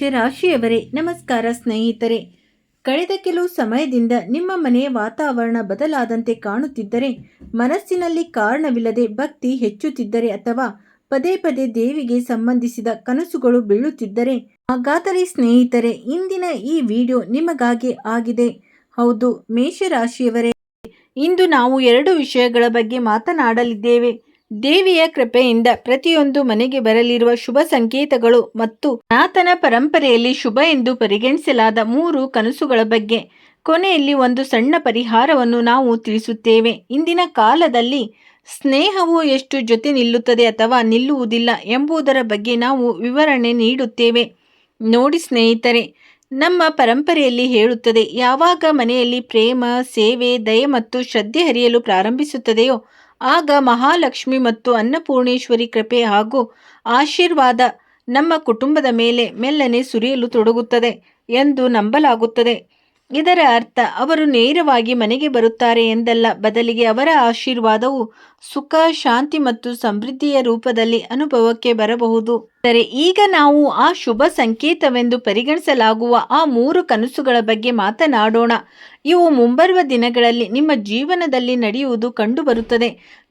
ಮೇಷರಾಶಿಯವರೇ ನಮಸ್ಕಾರ ಸ್ನೇಹಿತರೆ. ಕಳೆದ ಕೆಲವು ಸಮಯದಿಂದ ನಿಮ್ಮ ಮನೆಯ ವಾತಾವರಣ ಬದಲಾದಂತೆ ಕಾಣುತ್ತಿದ್ದರೆ, ಮನಸ್ಸಿನಲ್ಲಿ ಕಾರಣವಿಲ್ಲದೆ ಭಕ್ತಿ ಹೆಚ್ಚುತ್ತಿದ್ದರೆ ಅಥವಾ ಪದೇ ಪದೇ ದೇವಿಗೆ ಸಂಬಂಧಿಸಿದ ಕನಸುಗಳು ಬೀಳುತ್ತಿದ್ದರೆ, ಹಾಗಾದರೆ ಸ್ನೇಹಿತರೆ ಇಂದಿನ ಈ ವಿಡಿಯೋ ನಿಮಗಾಗಿ ಆಗಿದೆ. ಹೌದು ಮೇಷರಾಶಿಯವರೇ, ಇಂದು ನಾವು 2 ವಿಷಯಗಳ ಬಗ್ಗೆ ಮಾತನಾಡಲಿದ್ದೇವೆ. ದೇವಿಯ ಕೃಪೆಯಿಂದ ಪ್ರತಿಯೊಂದು ಮನೆಗೆ ಬರಲಿರುವ ಶುಭ ಸಂಕೇತಗಳು ಮತ್ತು ಸನಾತನ ಪರಂಪರೆಯಲ್ಲಿ ಶುಭ ಎಂದು ಪರಿಗಣಿಸಲಾದ 3 ಕನಸುಗಳ ಬಗ್ಗೆ. ಕೊನೆಯಲ್ಲಿ ಒಂದು ಸಣ್ಣ ಪರಿಹಾರವನ್ನು ನಾವು ತಿಳಿಸುತ್ತೇವೆ. ಇಂದಿನ ಕಾಲದಲ್ಲಿ ಸ್ನೇಹವು ಎಷ್ಟು ಜೊತೆ ನಿಲ್ಲುತ್ತದೆ ಅಥವಾ ನಿಲ್ಲುವುದಿಲ್ಲ ಎಂಬುದರ ಬಗ್ಗೆ ನಾವು ವಿವರಣೆ ನೀಡುತ್ತೇವೆ. ನೋಡಿ ಸ್ನೇಹಿತರೆ, ನಮ್ಮ ಪರಂಪರೆಯಲ್ಲಿ ಹೇಳುತ್ತದೆ, ಯಾವಾಗ ಮನೆಯಲ್ಲಿ ಪ್ರೇಮ, ಸೇವೆ, ದಯೆ ಮತ್ತು ಶ್ರದ್ಧೆ ಹರಿಯಲು ಪ್ರಾರಂಭಿಸುತ್ತದೆಯೋ ಆಗ ಮಹಾಲಕ್ಷ್ಮಿ ಮತ್ತು ಅನ್ನಪೂರ್ಣೇಶ್ವರಿ ಕೃಪೆ ಹಾಗೂ ಆಶೀರ್ವಾದ ನಮ್ಮ ಕುಟುಂಬದ ಮೇಲೆ ಮೆಲ್ಲನೆ ಸುರಿಯಲು ತೊಡಗುತ್ತದೆ ಎಂದು ನಂಬಲಾಗುತ್ತದೆ. ಇದರ ಅರ್ಥ ಅವರು ನೇರವಾಗಿ ಮನೆಗೆ ಬರುತ್ತಾರೆ ಎಂದಲ್ಲ, ಬದಲಿಗೆ ಅವರ ಆಶೀರ್ವಾದವು ಸುಖ, ಶಾಂತಿ ಮತ್ತು ಸಮೃದ್ಧಿಯ ರೂಪದಲ್ಲಿ ಅನುಭವಕ್ಕೆ ಬರಬಹುದು. ಆದರೆ ಈಗ ನಾವು ಆ ಶುಭ ಸಂಕೇತವೆಂದು ಪರಿಗಣಿಸಲಾಗುವ ಆ 3 ಕನಸುಗಳ ಬಗ್ಗೆ ಮಾತನಾಡೋಣ. ಇವು ಮುಂಬರುವ ದಿನಗಳಲ್ಲಿ ನಿಮ್ಮ ಜೀವನದಲ್ಲಿ ನಡೆಯುವುದು ಕಂಡುಬರುತ್ತದೆ.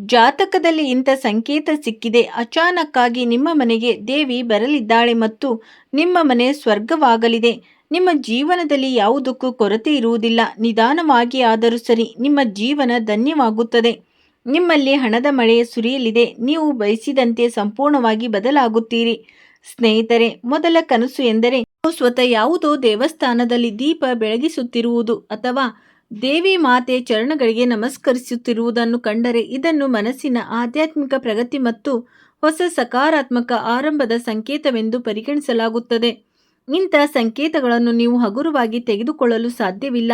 ಜಾತಕದಲ್ಲಿ ಇಂಥ ಸಂಕೇತ ಸಿಕ್ಕಿದೆ. ಅಚಾನಕ್ಕಾಗಿ ನಿಮ್ಮ ಮನೆಗೆ ದೇವಿ ಬರಲಿದ್ದಾಳೆ ಮತ್ತು ನಿಮ್ಮ ಮನೆ ಸ್ವರ್ಗವಾಗಲಿದೆ. ನಿಮ್ಮ ಜೀವನದಲ್ಲಿ ಯಾವುದಕ್ಕೂ ಕೊರತೆ ಇರುವುದಿಲ್ಲ. ನಿಧಾನವಾಗಿ ಆದರೂ ಸರಿ ನಿಮ್ಮ ಜೀವನ ಧನ್ಯವಾಗುತ್ತದೆ. ನಿಮ್ಮಲ್ಲಿ ಹಣದ ಮಳೆ ಸುರಿಯಲಿದೆ. ನೀವು ಬಯಸಿದಂತೆ ಸಂಪೂರ್ಣವಾಗಿ ಬದಲಾಗುತ್ತೀರಿ. ಸ್ನೇಹಿತರೆ, ಮೊದಲ ಕನಸು ಎಂದರೆ ನೀವು ಸ್ವತಃ ಯಾವುದೋ ದೇವಸ್ಥಾನದಲ್ಲಿ ದೀಪ ಬೆಳಗಿಸುತ್ತಿರುವುದು ಅಥವಾ ದೇವಿ ಮಾತೆ ಚರಣಗಳಿಗೆ ನಮಸ್ಕರಿಸುತ್ತಿರುವುದನ್ನು ಕಂಡರೆ, ಇದನ್ನು ಮನಸ್ಸಿನ ಆಧ್ಯಾತ್ಮಿಕ ಪ್ರಗತಿ ಮತ್ತು ಹೊಸ ಸಕಾರಾತ್ಮಕ ಆರಂಭದ ಸಂಕೇತವೆಂದು ಪರಿಗಣಿಸಲಾಗುತ್ತದೆ. ಇಂಥ ಸಂಕೇತಗಳನ್ನು ನೀವು ಹಗುರವಾಗಿ ತೆಗೆದುಕೊಳ್ಳಲು ಸಾಧ್ಯವಿಲ್ಲ.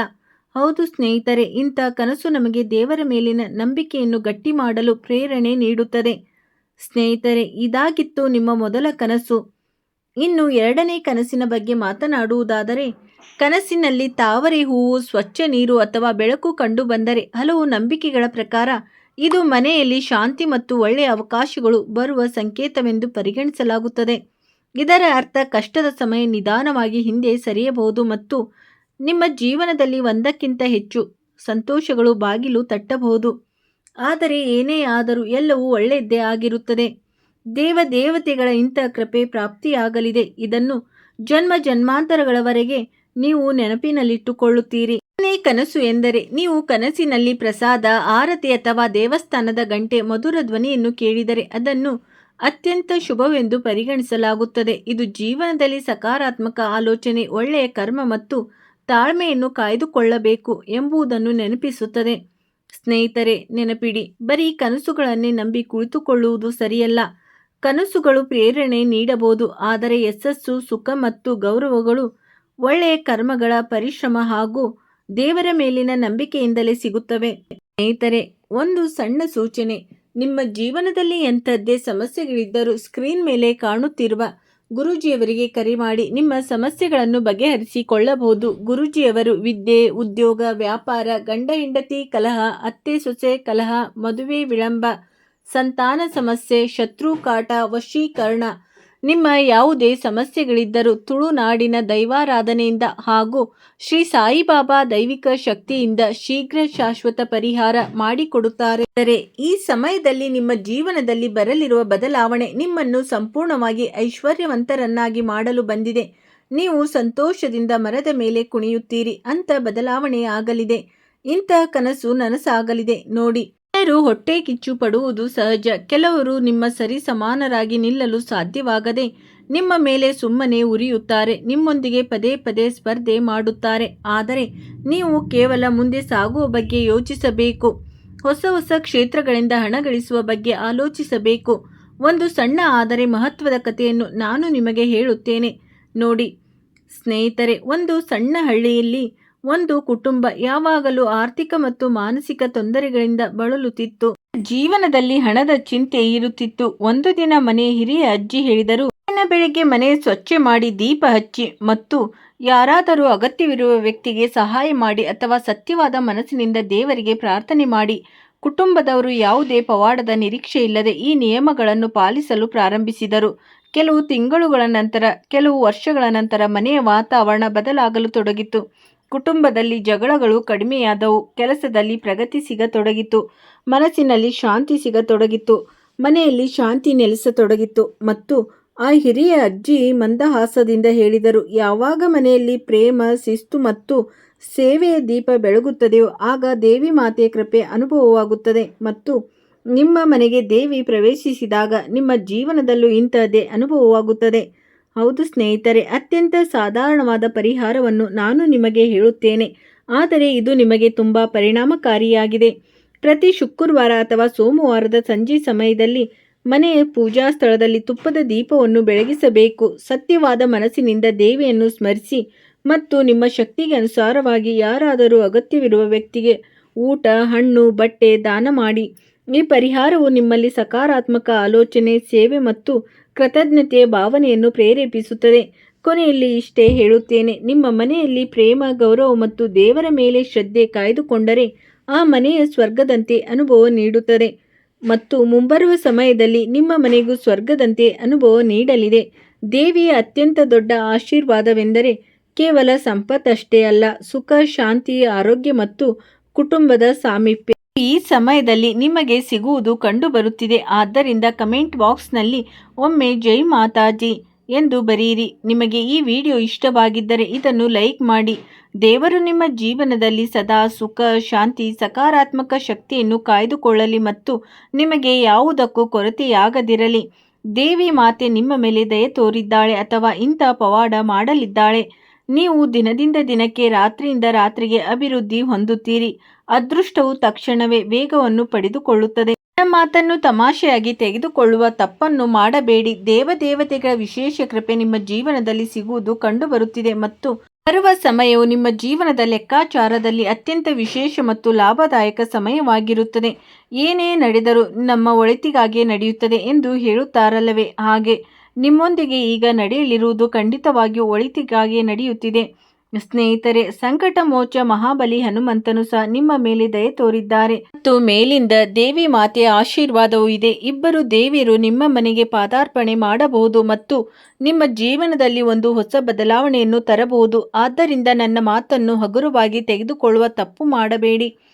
ಹೌದು ಸ್ನೇಹಿತರೆ, ಇಂಥ ಕನಸು ನಮಗೆ ದೇವರ ಮೇಲಿನ ನಂಬಿಕೆಯನ್ನು ಗಟ್ಟಿ ಮಾಡಲು ಪ್ರೇರಣೆ ನೀಡುತ್ತದೆ. ಸ್ನೇಹಿತರೆ, ಇದಾಗಿತ್ತು ನಿಮ್ಮ ಮೊದಲ ಕನಸು. ಇನ್ನು 2ನೇ ಕನಸಿನ ಬಗ್ಗೆ ಮಾತನಾಡುವುದಾದರೆ, ಕನಸಿನಲ್ಲಿ ತಾವರೆ ಹೂವು, ಸ್ವಚ್ಛ ನೀರು ಅಥವಾ ಬೆಳಕು ಕಂಡು ಬಂದರೆ ಹಲವು ನಂಬಿಕೆಗಳ ಪ್ರಕಾರ ಇದು ಮನೆಯಲ್ಲಿ ಶಾಂತಿ ಮತ್ತು ಒಳ್ಳೆಯ ಅವಕಾಶಗಳು ಬರುವ ಸಂಕೇತವೆಂದು ಪರಿಗಣಿಸಲಾಗುತ್ತದೆ. ಇದರ ಅರ್ಥ ಕಷ್ಟದ ಸಮಯ ನಿಧಾನವಾಗಿ ಹಿಂದೆ ಸರಿಯಬಹುದು ಮತ್ತು ನಿಮ್ಮ ಜೀವನದಲ್ಲಿ ಒಂದಕ್ಕಿಂತ ಹೆಚ್ಚು ಸಂತೋಷಗಳು ಬಾಗಿಲು ತಟ್ಟಬಹುದು. ಆದರೆ ಏನೇ ಆದರೂ ಎಲ್ಲವೂ ಒಳ್ಳೆಯದೇ ಆಗಿರುತ್ತದೆ. ದೇವತೆಗಳ ಇಂಥ ಕೃಪೆ ಪ್ರಾಪ್ತಿಯಾಗಲಿದೆ. ಇದನ್ನು ಜನ್ಮ ಜನ್ಮಾಂತರಗಳವರೆಗೆ ನೀವು ನೆನಪಿನಲ್ಲಿಟ್ಟುಕೊಳ್ಳುತ್ತೀರಿ. 2ನೇ ಕನಸು ಎಂದರೆ ನೀವು ಕನಸಿನಲ್ಲಿ ಪ್ರಸಾದ, ಆರತಿ ಅಥವಾ ದೇವಸ್ಥಾನದ ಗಂಟೆ ಮಧುರ ಧ್ವನಿಯನ್ನು ಕೇಳಿದರೆ ಅದನ್ನು ಅತ್ಯಂತ ಶುಭವೆಂದು ಪರಿಗಣಿಸಲಾಗುತ್ತದೆ. ಇದು ಜೀವನದಲ್ಲಿ ಸಕಾರಾತ್ಮಕ ಆಲೋಚನೆ, ಒಳ್ಳೆಯ ಕರ್ಮ ಮತ್ತು ತಾಳ್ಮೆಯನ್ನು ಕಾಯ್ದುಕೊಳ್ಳಬೇಕು ಎಂಬುದನ್ನು ನೆನಪಿಸುತ್ತದೆ. ಸ್ನೇಹಿತರೆ, ನೆನಪಿಡಿ, ಬರೀ ಕನಸುಗಳನ್ನೇ ನಂಬಿ ಕುಳಿತುಕೊಳ್ಳುವುದು ಸರಿಯಲ್ಲ. ಕನಸುಗಳು ಪ್ರೇರಣೆ ನೀಡಬಹುದು, ಆದರೆ ಯಶಸ್ಸು, ಸುಖ ಮತ್ತು ಗೌರವಗಳು ಒಳ್ಳೆಯ ಕರ್ಮಗಳ ಪರಿಶ್ರಮ ಹಾಗೂ ದೇವರ ಮೇಲಿನ ನಂಬಿಕೆಯಿಂದಲೇ ಸಿಗುತ್ತವೆ. ಸ್ನೇಹಿತರೆ, ಒಂದು ಸಣ್ಣ ಸೂಚನೆ. ನಿಮ್ಮ ಜೀವನದಲ್ಲಿ ಎಂಥದ್ದೇ ಸಮಸ್ಯೆಗಳಿದ್ದರೂ ಸ್ಕ್ರೀನ್ ಮೇಲೆ ಕಾಣುತ್ತಿರುವ ಗುರೂಜಿಯವರಿಗೆ ಕರೆ ಮಾಡಿ ನಿಮ್ಮ ಸಮಸ್ಯೆಗಳನ್ನು ಬಗೆಹರಿಸಿಕೊಳ್ಳಬಹುದು. ಗುರೂಜಿಯವರು ವಿದ್ಯೆ, ಉದ್ಯೋಗ, ವ್ಯಾಪಾರ, ಗಂಡ ಹೆಂಡತಿ ಕಲಹ, ಅತ್ತೆ ಸೊಸೆ ಕಲಹ, ಮದುವೆ ವಿಳಂಬ, ಸಂತಾನ ಸಮಸ್ಯೆ, ಶತ್ರು ಕಾಟ, ವಶೀಕರಣ, ನಿಮ್ಮ ಯಾವುದೇ ಸಮಸ್ಯೆಗಳಿದ್ದರೂ ತುಳುನಾಡಿನ ದೈವಾರಾಧನೆಯಿಂದ ಹಾಗೂ ಶ್ರೀ ಸಾಯಿಬಾಬಾ ದೈವಿಕ ಶಕ್ತಿಯಿಂದ ಶೀಘ್ರ ಶಾಶ್ವತ ಪರಿಹಾರ ಮಾಡಿಕೊಡುತ್ತಾರೆ. ಆದರೆ ಈ ಸಮಯದಲ್ಲಿ ನಿಮ್ಮ ಜೀವನದಲ್ಲಿ ಬರಲಿರುವ ಬದಲಾವಣೆ ನಿಮ್ಮನ್ನು ಸಂಪೂರ್ಣವಾಗಿ ಐಶ್ವರ್ಯವಂತರನ್ನಾಗಿ ಮಾಡಲು ಬಂದಿದೆ. ನೀವು ಸಂತೋಷದಿಂದ ಮರದ ಮೇಲೆ ಕುಣಿಯುತ್ತೀರಿ. ಅಂಥ ಬದಲಾವಣೆ ಆಗಲಿದೆ. ಇಂತಹ ಕನಸು ನನಸಾಗಲಿದೆ. ನೋಡಿ, ಜನರು ಹೊಟ್ಟೆ ಕಿಚ್ಚು ಪಡುವುದು ಸಹಜ. ಕೆಲವರು ನಿಮ್ಮ ಸರಿ ಸಮಾನರಾಗಿ ನಿಲ್ಲಲು ಸಾಧ್ಯವಾಗದೆ ನಿಮ್ಮ ಮೇಲೆ ಸುಮ್ಮನೆ ಉರಿಯುತ್ತಾರೆ. ನಿಮ್ಮೊಂದಿಗೆ ಪದೇ ಪದೇ ಸ್ಪರ್ಧೆ ಮಾಡುತ್ತಾರೆ. ಆದರೆ ನೀವು ಕೇವಲ ಮುಂದೆ ಸಾಗುವ ಬಗ್ಗೆ ಯೋಚಿಸಬೇಕು. ಹೊಸ ಕ್ಷೇತ್ರಗಳಿಂದ ಹಣ ಗಳಿಸುವ ಬಗ್ಗೆ ಆಲೋಚಿಸಬೇಕು. ಒಂದು ಸಣ್ಣ ಆದರೆ ಮಹತ್ವದ ಕಥೆಯನ್ನು ನಾನು ನಿಮಗೆ ಹೇಳುತ್ತೇನೆ. ನೋಡಿ ಸ್ನೇಹಿತರೆ, ಒಂದು ಸಣ್ಣ ಹಳ್ಳಿಯಲ್ಲಿ ಒಂದು ಕುಟುಂಬ ಯಾವಾಗಲೂ ಆರ್ಥಿಕ ಮತ್ತು ಮಾನಸಿಕ ತೊಂದರೆಗಳಿಂದ ಬಳಲುತ್ತಿತ್ತು. ಜೀವನದಲ್ಲಿ ಹಣದ ಚಿಂತೆ ಇರುತ್ತಿತ್ತು. ಒಂದು ದಿನ ಮನೆಯ ಹಿರಿಯ ಅಜ್ಜಿ ಹೇಳಿದರು, ಬೆಳಗ್ಗೆ ಮನೆ ಸ್ವಚ್ಛ ಮಾಡಿ, ದೀಪ ಹಚ್ಚಿ ಮತ್ತು ಯಾರಾದರೂ ಅಗತ್ಯವಿರುವ ವ್ಯಕ್ತಿಗೆ ಸಹಾಯ ಮಾಡಿ ಅಥವಾ ಸತ್ಯವಾದ ಮನಸ್ಸಿನಿಂದ ದೇವರಿಗೆ ಪ್ರಾರ್ಥನೆ ಮಾಡಿ. ಕುಟುಂಬದವರು ಯಾವುದೇ ಪವಾಡದ ನಿರೀಕ್ಷೆ ಇಲ್ಲದೆ ಈ ನಿಯಮಗಳನ್ನು ಪಾಲಿಸಲು ಪ್ರಾರಂಭಿಸಿದರು. ಕೆಲವು ತಿಂಗಳುಗಳ ನಂತರ, ಕೆಲವು ವರ್ಷಗಳ ನಂತರ ಮನೆಯ ವಾತಾವರಣ ಬದಲಾಗಲು ತೊಡಗಿತು. ಕುಟುಂಬದಲ್ಲಿ ಜಗಳಗಳು ಕಡಿಮೆಯಾದವು, ಕೆಲಸದಲ್ಲಿ ಪ್ರಗತಿ ಸಿಗತೊಡಗಿತು, ಮನಸ್ಸಿನಲ್ಲಿ ಶಾಂತಿ ಸಿಗತೊಡಗಿತು, ಮನೆಯಲ್ಲಿ ಶಾಂತಿ ನೆಲೆಸತೊಡಗಿತು. ಮತ್ತು ಆ ಹಿರಿಯ ಅಜ್ಜಿ ಮಂದಹಾಸದಿಂದ ಹೇಳಿದರು, ಯಾವಾಗ ಮನೆಯಲ್ಲಿ ಪ್ರೇಮ, ಶಿಸ್ತು ಮತ್ತು ಸೇವೆಯ ದೀಪ ಬೆಳಗುತ್ತದೆಯೋ ಆಗ ದೇವಿ ಮಾತೆಯ ಕೃಪೆ ಅನುಭವವಾಗುತ್ತದೆ. ಮತ್ತು ನಿಮ್ಮ ಮನೆಗೆ ದೇವಿ ಪ್ರವೇಶಿಸಿದಾಗ ನಿಮ್ಮ ಜೀವನದಲ್ಲೂ ಇಂತಹದ್ದೇ ಅನುಭವವಾಗುತ್ತದೆ. ಹೌದು ಸ್ನೇಹಿತರೆ, ಅತ್ಯಂತ ಸಾಧಾರಣವಾದ ಪರಿಹಾರವನ್ನು ನಾನು ನಿಮಗೆ ಹೇಳುತ್ತೇನೆ, ಆದರೆ ಇದು ನಿಮಗೆ ತುಂಬ ಪರಿಣಾಮಕಾರಿಯಾಗಿದೆ. ಪ್ರತಿ ಶುಕ್ರವಾರ ಅಥವಾ ಸೋಮವಾರದ ಸಂಜೆ ಸಮಯದಲ್ಲಿ ಮನೆಯ ಪೂಜಾ ಸ್ಥಳದಲ್ಲಿ ತುಪ್ಪದ ದೀಪವನ್ನು ಬೆಳಗಿಸಬೇಕು. ಸತ್ಯವಾದ ಮನಸ್ಸಿನಿಂದ ದೇವಿಯನ್ನು ಸ್ಮರಿಸಿ ಮತ್ತು ನಿಮ್ಮ ಶಕ್ತಿಗೆ ಅನುಸಾರವಾಗಿ ಯಾರಾದರೂ ಅಗತ್ಯವಿರುವ ವ್ಯಕ್ತಿಗೆ ಊಟ, ಹಣ್ಣು, ಬಟ್ಟೆ ದಾನ ಮಾಡಿ. ಈ ಪರಿಹಾರವು ನಿಮ್ಮಲ್ಲಿ ಸಕಾರಾತ್ಮಕ ಆಲೋಚನೆ, ಸೇವೆ ಮತ್ತು ಕೃತಜ್ಞತೆಯ ಭಾವನೆಯನ್ನು ಪ್ರೇರೇಪಿಸುತ್ತದೆ. ಕೊನೆಯಲ್ಲಿ ಇಷ್ಟೇ ಹೇಳುತ್ತೇನೆ, ನಿಮ್ಮ ಮನೆಯಲ್ಲಿ ಪ್ರೇಮ, ಗೌರವ ಮತ್ತು ದೇವರ ಮೇಲೆ ಶ್ರದ್ಧೆ ಕಾಯ್ದುಕೊಂಡರೆ ಆ ಮನೆಯ ಸ್ವರ್ಗದಂತೆ ಅನುಭವ ನೀಡುತ್ತದೆ ಮತ್ತು ಮುಂಬರುವ ಸಮಯದಲ್ಲಿ ನಿಮ್ಮ ಮನೆಗೂ ಸ್ವರ್ಗದಂತೆ ಅನುಭವ ನೀಡಲಿದೆ. ದೇವಿಯ ಅತ್ಯಂತ ದೊಡ್ಡ ಆಶೀರ್ವಾದವೆಂದರೆ ಕೇವಲ ಸಂಪತ್ತಷ್ಟೇ ಅಲ್ಲ, ಸುಖ, ಶಾಂತಿ, ಆರೋಗ್ಯ ಮತ್ತು ಕುಟುಂಬದ ಸಾಮೀಪ್ಯ. ಈ ಸಮಯದಲ್ಲಿ ನಿಮಗೆ ಸಿಗುವುದು ಕಂಡುಬರುತ್ತಿದೆ. ಆದ್ದರಿಂದ ಕಮೆಂಟ್ ಬಾಕ್ಸ್ನಲ್ಲಿ ಒಮ್ಮೆ ಜೈ ಮಾತಾಜಿ ಎಂದು ಬರೆಯಿರಿ. ನಿಮಗೆ ಈ ವಿಡಿಯೋ ಇಷ್ಟವಾಗಿದ್ದರೆ ಇದನ್ನು ಲೈಕ್ ಮಾಡಿ. ದೇವರು ನಿಮ್ಮ ಜೀವನದಲ್ಲಿ ಸದಾ ಸುಖ, ಶಾಂತಿ, ಸಕಾರಾತ್ಮಕ ಶಕ್ತಿಯನ್ನು ಕಾಯ್ದುಕೊಳ್ಳಲಿ ಮತ್ತು ನಿಮಗೆ ಯಾವುದಕ್ಕೂ ಕೊರತೆಯಾಗದಿರಲಿ. ದೇವಿ ಮಾತೆ ನಿಮ್ಮ ಮೇಲೆ ದಯೆ ತೋರಿದ್ದಾಳೆ ಅಥವಾ ಇಂಥ ಪವಾಡ ಮಾಡಲಿದ್ದಾಳೆ. ನೀವು ದಿನದಿಂದ ದಿನಕ್ಕೆ, ರಾತ್ರಿಯಿಂದ ರಾತ್ರಿಗೆ ಅಭಿವೃದ್ಧಿ ಹೊಂದುತ್ತೀರಿ. ಅದೃಷ್ಟವು ತಕ್ಷಣವೇ ವೇಗವನ್ನು ಪಡೆದುಕೊಳ್ಳುತ್ತದೆ. ನನ್ನ ಮಾತನ್ನು ತಮಾಷೆಯಾಗಿ ತೆಗೆದುಕೊಳ್ಳುವ ತಪ್ಪನ್ನು ಮಾಡಬೇಡಿ. ದೇವತೆಗಳ ವಿಶೇಷ ಕೃಪೆ ನಿಮ್ಮ ಜೀವನದಲ್ಲಿ ಸಿಗುವುದು ಕಂಡುಬರುತ್ತಿದೆ ಮತ್ತು ಬರುವ ಸಮಯವು ನಿಮ್ಮ ಜೀವನದ ಲೆಕ್ಕಾಚಾರದಲ್ಲಿ ಅತ್ಯಂತ ವಿಶೇಷ ಮತ್ತು ಲಾಭದಾಯಕ ಸಮಯವಾಗಿರುತ್ತದೆ. ಏನೇ ನಡೆದರೂ ನಮ್ಮ ಒಳಿತಿಗಾಗಿಯೇ ನಡೆಯುತ್ತದೆ ಎಂದು ಹೇಳುತ್ತಾರಲ್ಲವೇ, ಹಾಗೆ ನಿಮ್ಮೊಂದಿಗೆ ಈಗ ನಡೆಯಲಿರುವುದು ಖಂಡಿತವಾಗಿಯೂ ಒಳಿತಿಗಾಗಿಯೇ ನಡೆಯುತ್ತಿದೆ. ಸ್ನೇಹಿತರೆ, ಸಂಕಟ ಮೋಚ ಮಹಾಬಲಿ ಹನುಮಂತನು ಸಹ ನಿಮ್ಮ ಮೇಲೆ ದಯೆ ತೋರಿದ್ದಾರೆ ಮತ್ತು ಮೇಲಿಂದ ದೇವಿ ಮಾತೆಯ ಆಶೀರ್ವಾದವೂ ಇದೆ. ಇಬ್ಬರು ದೇವಿಯರು ನಿಮ್ಮ ಮನೆಗೆ ಪಾದಾರ್ಪಣೆ ಮಾಡಬಹುದು ಮತ್ತು ನಿಮ್ಮ ಜೀವನದಲ್ಲಿ ಒಂದು ಹೊಸ ಬದಲಾವಣೆಯನ್ನು ತರಬಹುದು. ಆದ್ದರಿಂದ ನನ್ನ ಮಾತನ್ನು ಹಗುರವಾಗಿ ತೆಗೆದುಕೊಳ್ಳುವ ತಪ್ಪು ಮಾಡಬೇಡಿ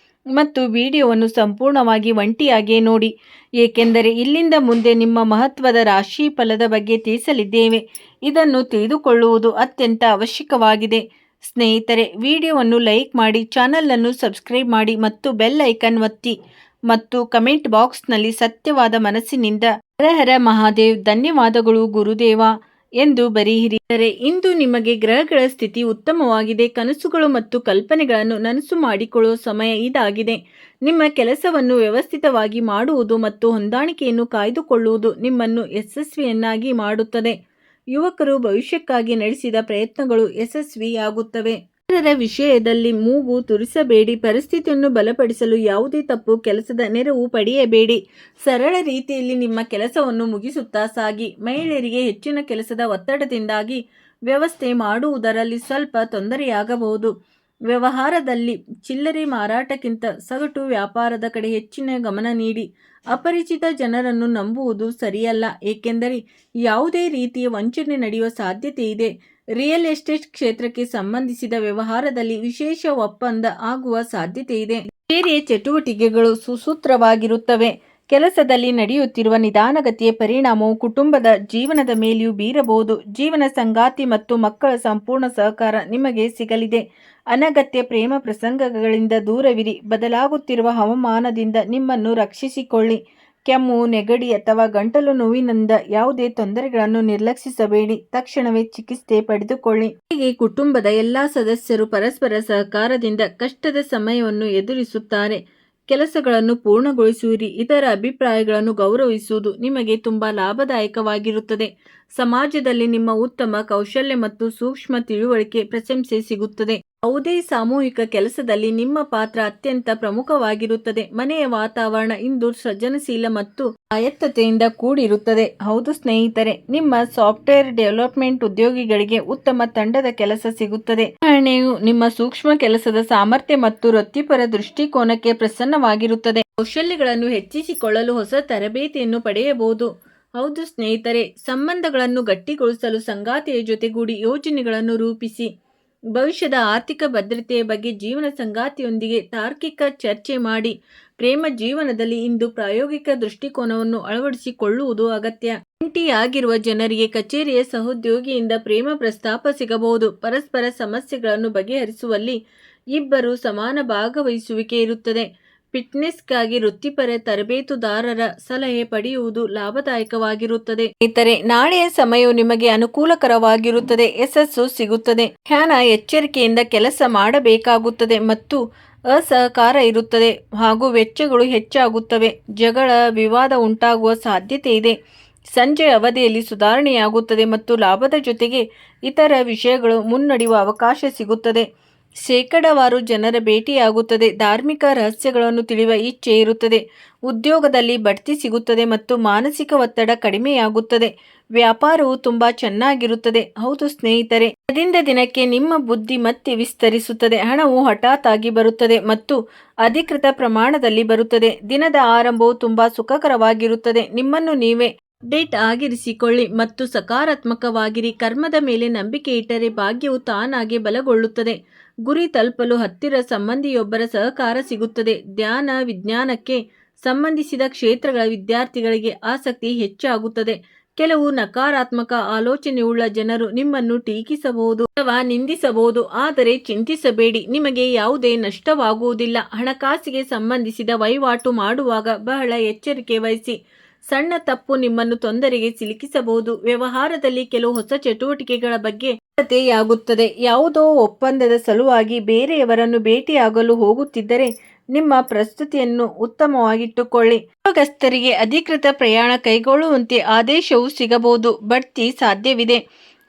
ಮತ್ತು ವಿಡಿಯೋವನ್ನು ಸಂಪೂರ್ಣವಾಗಿ ಒಂಟಿಯಾಗಿಯೇ ನೋಡಿ, ಏಕೆಂದರೆ ಇಲ್ಲಿಂದ ಮುಂದೆ ನಿಮ್ಮ ಮಹತ್ವದ ರಾಶಿ ಫಲದ ಬಗ್ಗೆ ತಿಳಿಸಲಿದ್ದೇವೆ. ಇದನ್ನು ತಿಳಿದುಕೊಳ್ಳುವುದು ಅತ್ಯಂತ ಅವಶ್ಯಕವಾಗಿದೆ. ಸ್ನೇಹಿತರೆ, ವಿಡಿಯೋವನ್ನು ಲೈಕ್ ಮಾಡಿ, ಚಾನಲನ್ನು ಸಬ್ಸ್ಕ್ರೈಬ್ ಮಾಡಿ ಮತ್ತು ಬೆಲ್ ಐಕನ್ ಒತ್ತಿ ಮತ್ತು ಕಮೆಂಟ್ ಬಾಕ್ಸ್ನಲ್ಲಿ ಸತ್ಯವಾದ ಮನಸ್ಸಿನಿಂದ ಹರ ಹರ ಮಹಾದೇವ್, ಧನ್ಯವಾದಗಳು ಗುರುದೇವ ಎಂದು ಬರೆಯಿರಿ. ಇಂದು ನಿಮಗೆ ಗ್ರಹಗಳ ಸ್ಥಿತಿ ಉತ್ತಮವಾಗಿದೆ. ಕನಸುಗಳು ಮತ್ತು ಕಲ್ಪನೆಗಳನ್ನು ನನಸು ಮಾಡಿಕೊಳ್ಳುವ ಸಮಯ ಇದಾಗಿದೆ. ನಿಮ್ಮ ಕೆಲಸವನ್ನು ವ್ಯವಸ್ಥಿತವಾಗಿ ಮಾಡುವುದು ಮತ್ತು ಹೊಂದಾಣಿಕೆಯನ್ನು ಕಾಯ್ದುಕೊಳ್ಳುವುದು ನಿಮ್ಮನ್ನು ಯಶಸ್ವಿಯನ್ನಾಗಿ ಮಾಡುತ್ತದೆ. ಯುವಕರು ಭವಿಷ್ಯಕ್ಕಾಗಿ ನಡೆಸಿದ ಪ್ರಯತ್ನಗಳು ಯಶಸ್ವಿಯಾಗುತ್ತವೆ. ಇತರರ ವಿಷಯದಲ್ಲಿ ಮೂಗು ತುರಿಸಬೇಡಿ. ಪರಿಸ್ಥಿತಿಯನ್ನು ಬಲಪಡಿಸಲು ಯಾವುದೇ ತಪ್ಪು ಕೆಲಸದ ನೆರವು ಪಡೆಯಬೇಡಿ. ಸರಳ ರೀತಿಯಲ್ಲಿ ನಿಮ್ಮ ಕೆಲಸವನ್ನು ಮುಗಿಸುತ್ತಾ ಸಾಗಿ. ಮಹಿಳೆಯರಿಗೆ ಹೆಚ್ಚಿನ ಕೆಲಸದ ಒತ್ತಡದಿಂದಾಗಿ ವ್ಯವಸ್ಥೆ ಮಾಡುವುದರಲ್ಲಿ ಸ್ವಲ್ಪ ತೊಂದರೆಯಾಗಬಹುದು. ವ್ಯವಹಾರದಲ್ಲಿ ಚಿಲ್ಲರೆ ಮಾರಾಟಕ್ಕಿಂತ ಸಗಟು ವ್ಯಾಪಾರದ ಕಡೆ ಹೆಚ್ಚಿನ ಗಮನ ನೀಡಿ. ಅಪರಿಚಿತ ಜನರನ್ನು ನಂಬುವುದು ಸರಿಯಲ್ಲ, ಏಕೆಂದರೆ ಯಾವುದೇ ರೀತಿಯ ವಂಚನೆ ನಡೆಯುವ ಸಾಧ್ಯತೆ ಇದೆ. ರಿಯಲ್ ಎಸ್ಟೇಟ್ ಕ್ಷೇತ್ರಕ್ಕೆ ಸಂಬಂಧಿಸಿದ ವ್ಯವಹಾರದಲ್ಲಿ ವಿಶೇಷ ಒಪ್ಪಂದ ಆಗುವ ಸಾಧ್ಯತೆ ಇದೆ. ಬೇರೆ ಚಟುವಟಿಕೆಗಳು ಸುಸೂತ್ರವಾಗಿರುತ್ತವೆ. ಕೆಲಸದಲ್ಲಿ ನಡೆಯುತ್ತಿರುವ ನಿಧಾನಗತಿಯ ಪರಿಣಾಮವು ಕುಟುಂಬದ ಜೀವನದ ಮೇಲೆಯೂ ಬೀರಬಹುದು. ಜೀವನ ಸಂಗಾತಿ ಮತ್ತು ಮಕ್ಕಳ ಸಂಪೂರ್ಣ ಸಹಕಾರ ನಿಮಗೆ ಸಿಗಲಿದೆ. ಅನಗತ್ಯ ಪ್ರೇಮ ಪ್ರಸಂಗಗಳಿಂದ ದೂರವಿರಿ. ಬದಲಾಗುತ್ತಿರುವ ಹವಾಮಾನದಿಂದ ನಿಮ್ಮನ್ನು ರಕ್ಷಿಸಿಕೊಳ್ಳಿ. ಕೆಮ್ಮು, ನೆಗಡಿ ಅಥವಾ ಗಂಟಲು ನೋವಿನಿಂದ ಯಾವುದೇ ತೊಂದರೆಗಳನ್ನು ನಿರ್ಲಕ್ಷಿಸಬೇಡಿ. ತಕ್ಷಣವೇ ಚಿಕಿತ್ಸೆ ಪಡೆದುಕೊಳ್ಳಿ. ಹೀಗೆ ಕುಟುಂಬದ ಎಲ್ಲ ಸದಸ್ಯರು ಪರಸ್ಪರ ಸಹಕಾರದಿಂದ ಕಷ್ಟದ ಸಮಯವನ್ನು ಎದುರಿಸುತ್ತಾರೆ. ಕೆಲಸಗಳನ್ನು ಪೂರ್ಣಗೊಳಿಸುವಿರಿ. ಇತರ ಅಭಿಪ್ರಾಯಗಳನ್ನು ಗೌರವಿಸುವುದು ನಿಮಗೆ ತುಂಬಾ ಲಾಭದಾಯಕವಾಗಿರುತ್ತದೆ. ಸಮಾಜದಲ್ಲಿ ನಿಮ್ಮ ಉತ್ತಮ ಕೌಶಲ್ಯ ಮತ್ತು ಸೂಕ್ಷ್ಮ ತಿಳುವಳಿಕೆ ಪ್ರಶಂಸೆ ಸಿಗುತ್ತದೆ. ಯಾವುದೇ ಸಾಮೂಹಿಕ ಕೆಲಸದಲ್ಲಿ ನಿಮ್ಮ ಪಾತ್ರ ಅತ್ಯಂತ ಪ್ರಮುಖವಾಗಿರುತ್ತದೆ. ಮನೆಯ ವಾತಾವರಣ ಇಂದು ಸೃಜನಶೀಲ ಮತ್ತು ಸ್ವಾಯತ್ತತೆಯಿಂದ ಕೂಡಿರುತ್ತದೆ. ಹೌದು ಸ್ನೇಹಿತರೆ, ನಿಮ್ಮ ಸಾಫ್ಟ್ವೇರ್ ಡೆವಲಪ್ಮೆಂಟ್ ಉದ್ಯೋಗಿಗಳಿಗೆ ಉತ್ತಮ ತಂಡದ ಕೆಲಸ ಸಿಗುತ್ತದೆ. ನಿರ್ವಹಣೆಯು ನಿಮ್ಮ ಸೂಕ್ಷ್ಮ ಕೆಲಸದ ಸಾಮರ್ಥ್ಯ ಮತ್ತು ವೃತ್ತಿಪರ ದೃಷ್ಟಿಕೋನಕ್ಕೆ ಪ್ರಸನ್ನವಾಗಿರುತ್ತದೆ. ಕೌಶಲ್ಯಗಳನ್ನು ಹೆಚ್ಚಿಸಿಕೊಳ್ಳಲು ಹೊಸ ತರಬೇತಿಯನ್ನು ಪಡೆಯಬಹುದು. ಹೌದು ಸ್ನೇಹಿತರೆ, ಸಂಬಂಧಗಳನ್ನು ಗಟ್ಟಿಗೊಳಿಸಲು ಸಂಗಾತಿಯ ಜೊತೆಗೂಡಿ ಯೋಜನೆಗಳನ್ನು ರೂಪಿಸಿ. ಭವಿಷ್ಯದ ಆರ್ಥಿಕ ಭದ್ರತೆಯ ಬಗ್ಗೆ ಜೀವನ ಸಂಗಾತಿಯೊಂದಿಗೆ ತಾರ್ಕಿಕ ಚರ್ಚೆ ಮಾಡಿ. ಪ್ರೇಮ ಜೀವನದಲ್ಲಿ ಇಂದು ಪ್ರಾಯೋಗಿಕ ದೃಷ್ಟಿಕೋನವನ್ನು ಅಳವಡಿಸಿಕೊಳ್ಳುವುದು ಅಗತ್ಯ. ಜಂಟಿಯಾಗಿರುವ ಜನರಿಗೆ ಕಚೇರಿಯ ಸಹೋದ್ಯೋಗಿಯಿಂದ ಪ್ರೇಮ ಪ್ರಸ್ತಾಪ ಸಿಗಬಹುದು. ಪರಸ್ಪರ ಸಮಸ್ಯೆಗಳನ್ನು ಬಗೆಹರಿಸುವಲ್ಲಿ ಇಬ್ಬರು ಸಮಾನ ಭಾಗವಹಿಸುವಿಕೆ ಇರುತ್ತದೆ. ಫಿಟ್ನೆಸ್ಗಾಗಿ ವೃತ್ತಿಪರ ತರಬೇತುದಾರರ ಸಲಹೆ ಪಡೆಯುವುದು ಲಾಭದಾಯಕವಾಗಿರುತ್ತದೆ. ಸ್ನೇಹಿತರೆ, ನಾಳೆಯ ಸಮಯವು ನಿಮಗೆ ಅನುಕೂಲಕರವಾಗಿರುತ್ತದೆ. ಯಶಸ್ಸು ಸಿಗುತ್ತದೆ. ಧ್ಯಾನ, ಎಚ್ಚರಿಕೆಯಿಂದ ಕೆಲಸ ಮಾಡಬೇಕಾಗುತ್ತದೆ ಮತ್ತು ಅಸಹಕಾರ ಇರುತ್ತದೆ ಹಾಗೂ ವೆಚ್ಚಗಳು ಹೆಚ್ಚಾಗುತ್ತವೆ. ಜಗಳ, ವಿವಾದ ಉಂಟಾಗುವ ಸಾಧ್ಯತೆ ಇದೆ. ಸಂಜೆ ಅವಧಿಯಲ್ಲಿ ಸುಧಾರಣೆಯಾಗುತ್ತದೆ ಮತ್ತು ಲಾಭದ ಜೊತೆಗೆ ಇತರ ವಿಷಯಗಳು ಮುನ್ನಡೆಯುವ ಅವಕಾಶ ಸಿಗುತ್ತದೆ. ಶೇಕಡಾವಾರು ಜನರ ಭೇಟಿಯಾಗುತ್ತದೆ. ಧಾರ್ಮಿಕ ರಹಸ್ಯಗಳನ್ನು ತಿಳಿಯುವ ಇಚ್ಛೆ ಇರುತ್ತದೆ. ಉದ್ಯೋಗದಲ್ಲಿ ಬಡ್ತಿ ಸಿಗುತ್ತದೆ ಮತ್ತು ಮಾನಸಿಕ ಒತ್ತಡ ಕಡಿಮೆಯಾಗುತ್ತದೆ. ವ್ಯಾಪಾರವು ತುಂಬಾ ಚೆನ್ನಾಗಿರುತ್ತದೆ. ಹೌದು ಸ್ನೇಹಿತರೆ, ದಿನದಿಂದ ದಿನಕ್ಕೆ ನಿಮ್ಮ ಬುದ್ಧಿ ಮತ್ತೆ ವಿಸ್ತರಿಸುತ್ತದೆ. ಹಣವು ಹಠಾತ್ ಆಗಿ ಬರುತ್ತದೆ ಮತ್ತು ಅಧಿಕೃತ ಪ್ರಮಾಣದಲ್ಲಿ ಬರುತ್ತದೆ. ದಿನದ ಆರಂಭವು ತುಂಬಾ ಸುಖಕರವಾಗಿರುತ್ತದೆ. ನಿಮ್ಮನ್ನು ನೀವೇ ಅಪ್ಡೇಟ್ ಆಗಿರಿಸಿಕೊಳ್ಳಿ ಮತ್ತು ಸಕಾರಾತ್ಮಕವಾಗಿರಿ. ಕರ್ಮದ ಮೇಲೆ ನಂಬಿಕೆ ಇಟ್ಟರೆ ಭಾಗ್ಯವು ತಾನಾಗೆ ಬಲಗೊಳ್ಳುತ್ತದೆ. ಗುರಿ ತಲುಪಲು ಹತ್ತಿರ ಸಂಬಂಧಿಯೊಬ್ಬರ ಸಹಕಾರ ಸಿಗುತ್ತದೆ. ಧ್ಯಾನ, ವಿಜ್ಞಾನಕ್ಕೆ ಸಂಬಂಧಿಸಿದ ಕ್ಷೇತ್ರಗಳ ವಿದ್ಯಾರ್ಥಿಗಳಿಗೆ ಆಸಕ್ತಿ ಹೆಚ್ಚಾಗುತ್ತದೆ. ಕೆಲವು ನಕಾರಾತ್ಮಕ ಆಲೋಚನೆಯುಳ್ಳ ಜನರು ನಿಮ್ಮನ್ನು ಟೀಕಿಸಬಹುದು ಅಥವಾ ನಿಂದಿಸಬಹುದು. ಆದರೆ ಚಿಂತಿಸಬೇಡಿ, ನಿಮಗೆ ಯಾವುದೇ ನಷ್ಟವಾಗುವುದಿಲ್ಲ. ಹಣಕಾಸಿಗೆ ಸಂಬಂಧಿಸಿದ ವಹಿವಾಟು ಮಾಡುವಾಗ ಬಹಳ ಎಚ್ಚರಿಕೆ ವಹಿಸಿ. ಸಣ್ಣ ತಪ್ಪು ನಿಮ್ಮನ್ನು ತೊಂದರೆಗೆ ಸಿಲುಕಿಸಬಹುದು. ವ್ಯವಹಾರದಲ್ಲಿ ಕೆಲವು ಹೊಸ ಚಟುವಟಿಕೆಗಳ ಬಗ್ಗೆ ಚಿಂತೆಯಾಗುತ್ತದೆ. ಯಾವುದೋ ಒಪ್ಪಂದದ ಸಲುವಾಗಿ ಬೇರೆಯವರನ್ನು ಭೇಟಿಯಾಗಲು ಹೋಗುತ್ತಿದ್ದರೆ ನಿಮ್ಮ ಪ್ರಸ್ತುತಿಯನ್ನು ಉತ್ತಮವಾಗಿಟ್ಟುಕೊಳ್ಳಿ. ಉದ್ಯೋಗಸ್ಥರಿಗೆ ಅಧಿಕೃತ ಪ್ರಯಾಣ ಕೈಗೊಳ್ಳುವಂತೆ ಆದೇಶವೂ ಸಿಗಬಹುದು. ಬಡ್ತಿ ಸಾಧ್ಯವಿದೆ.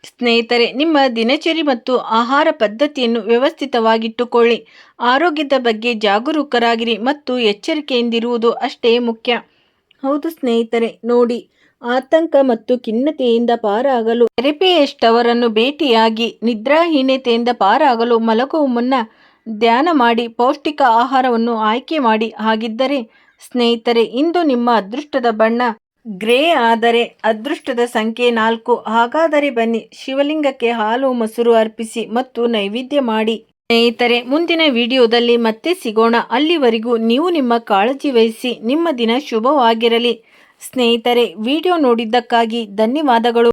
ಸ್ನೇಹಿತರೆ, ನಿಮ್ಮ ದಿನಚರಿ ಮತ್ತು ಆಹಾರ ಪದ್ಧತಿಯನ್ನು ವ್ಯವಸ್ಥಿತವಾಗಿಟ್ಟುಕೊಳ್ಳಿ. ಆರೋಗ್ಯದ ಬಗ್ಗೆ ಜಾಗರೂಕರಾಗಿರಿ ಮತ್ತು ಎಚ್ಚರಿಕೆಯಿಂದಿರುವುದು ಅಷ್ಟೇ ಮುಖ್ಯ. ಹೌದು ಸ್ನೇಹಿತರೆ, ನೋಡಿ, ಆತಂಕ ಮತ್ತು ಖಿನ್ನತೆಯಿಂದ ಪಾರಾಗಲು ಥೆರಪಿಸ್ಟ್ ಅವರನ್ನು ಭೇಟಿಯಾಗಿ. ನಿದ್ರಾಹೀನತೆಯಿಂದ ಪಾರಾಗಲು ಮಲಗುವ ಮುನ್ನ ಧ್ಯಾನ ಮಾಡಿ. ಪೌಷ್ಟಿಕ ಆಹಾರವನ್ನು ಆಯ್ಕೆ ಮಾಡಿ. ಹಾಗಿದ್ದರೆ ಸ್ನೇಹಿತರೆ, ಇಂದು ನಿಮ್ಮ ಅದೃಷ್ಟದ ಬಣ್ಣ ಗ್ರೇ ಆದರೆ ಅದೃಷ್ಟದ ಸಂಖ್ಯೆ 4. ಹಾಗಾದರೆ ಬನ್ನಿ, ಶಿವಲಿಂಗಕ್ಕೆ ಹಾಲು ಮೊಸರು ಅರ್ಪಿಸಿ ಮತ್ತು ನೈವೇದ್ಯ ಮಾಡಿ. ಸ್ನೇಹಿತರೆ, ಮುಂದಿನ ವಿಡಿಯೋದಲ್ಲಿ ಮತ್ತೆ ಸಿಗೋಣ. ಅಲ್ಲಿವರೆಗೂ ನೀವು ನಿಮ್ಮ ಕಾಳಜಿ ವಹಿಸಿ. ನಿಮ್ಮ ದಿನ ಶುಭವಾಗಿರಲಿ. ಸ್ನೇಹಿತರೆ, ವಿಡಿಯೋ ನೋಡಿದ್ದಕ್ಕಾಗಿ ಧನ್ಯವಾದಗಳು.